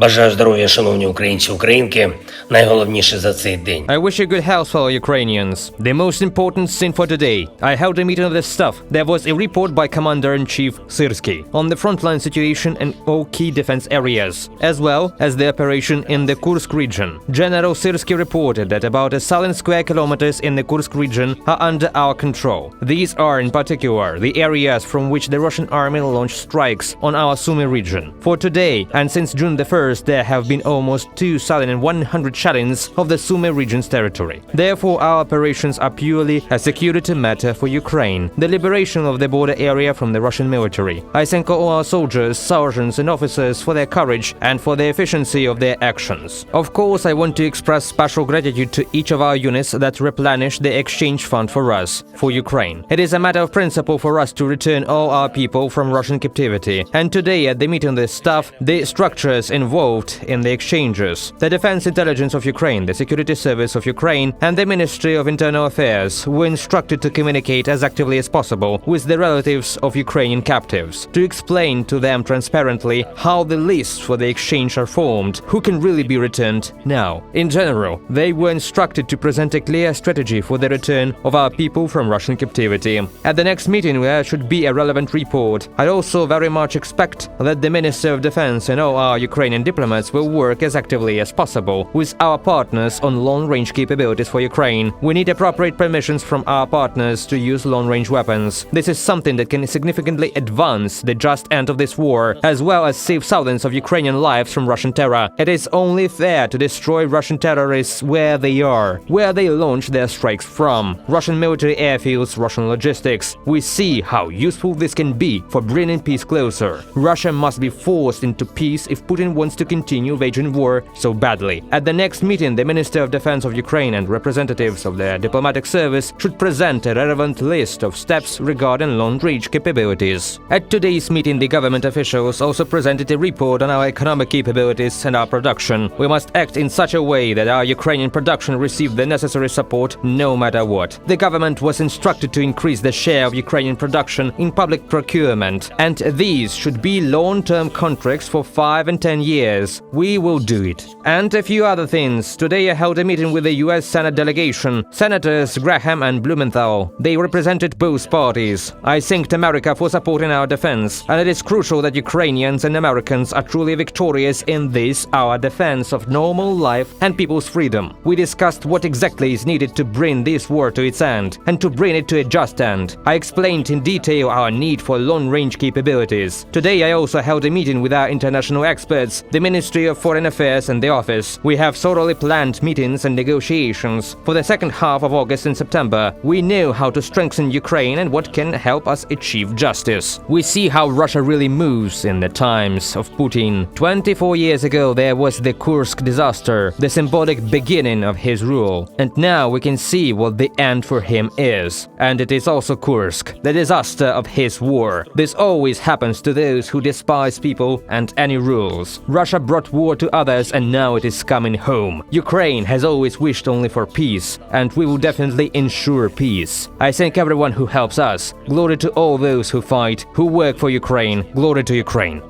Бажаю здоров'я, шановні українці, українки. Найголовніше за цей день. I wish you good health, fellow Ukrainians. The most important thing for today. I held a meeting of this stuff. There was a report by Commander-in-Chief Syrskyi on the frontline situation in all key defense areas, as well as the operation in the Kursk region. General Syrskyi reported that about 1,000 square kilometers in the Kursk region are under our control. These are, in particular, the areas from which the Russian army launched strikes on our Sumy region. For today, and since June the 1st, there have been almost 2,100 shut-ins of the Sumy region's territory. Therefore, our operations are purely a security matter for Ukraine, the liberation of the border area from the Russian military. I thank all our soldiers, sergeants and officers for their courage and for the efficiency of their actions. Of course, I want to express special gratitude to each of our units that replenish the exchange fund for us, for Ukraine. It is a matter of principle for us to return all our people from Russian captivity. And today, at the meeting of the staff, the structures involved in the exchanges, the Defense Intelligence of Ukraine, the Security Service of Ukraine, and the Ministry of Internal Affairs were instructed to communicate as actively as possible with the relatives of Ukrainian captives, to explain to them transparently how the lists for the exchange are formed, who can really be returned now. In general, they were instructed to present a clear strategy for the return of our people from Russian captivity. At the next meeting, there should be a relevant report. I also very much expect that the Minister of Defense and all our Ukrainian diplomats will work as actively as possible with our partners on long-range capabilities for Ukraine. We need appropriate permissions from our partners to use long-range weapons. This is something that can significantly advance the just end of this war, as well as save thousands of Ukrainian lives from Russian terror. It is only fair to destroy Russian terrorists where they are, where they launch their strikes from. Russian military airfields, Russian logistics. We see how useful this can be for bringing peace closer. Russia must be forced into peace if Putin wants to continue waging war so badly. At the next meeting, the Minister of Defense of Ukraine and representatives of the diplomatic service should present a relevant list of steps regarding long-range capabilities. At today's meeting, the government officials also presented a report on our economic capabilities and our production. We must act in such a way that our Ukrainian production receive the necessary support no matter what. The government was instructed to increase the share of Ukrainian production in public procurement, and these should be long-term contracts for 5 and 10 years. We will do it. And a few other things. Today I held a meeting with the US Senate delegation, Senators Graham and Blumenthal. They represented both parties. I thanked America for supporting our defense, and it is crucial that Ukrainians and Americans are truly victorious in this, our defense of normal life and people's freedom. We discussed what exactly is needed to bring this war to its end, and to bring it to a just end. I explained in detail our need for long-range capabilities. Today I also held a meeting with our international experts, the Ministry of Foreign Affairs and the office. We have thoroughly planned meetings and negotiations for the second half of August and September. We know how to strengthen Ukraine and what can help us achieve justice. We see how Russia really moves in the times of Putin. 24 years ago there was the Kursk disaster, the symbolic beginning of his rule. And now we can see what the end for him is. And it is also Kursk, the disaster of his war. This always happens to those who despise people and any rules. Russia brought war to others and now it is coming home. Ukraine has always wished only for peace, and we will definitely ensure peace. I thank everyone who helps us. Glory to all those who fight, who work for Ukraine. Glory to Ukraine.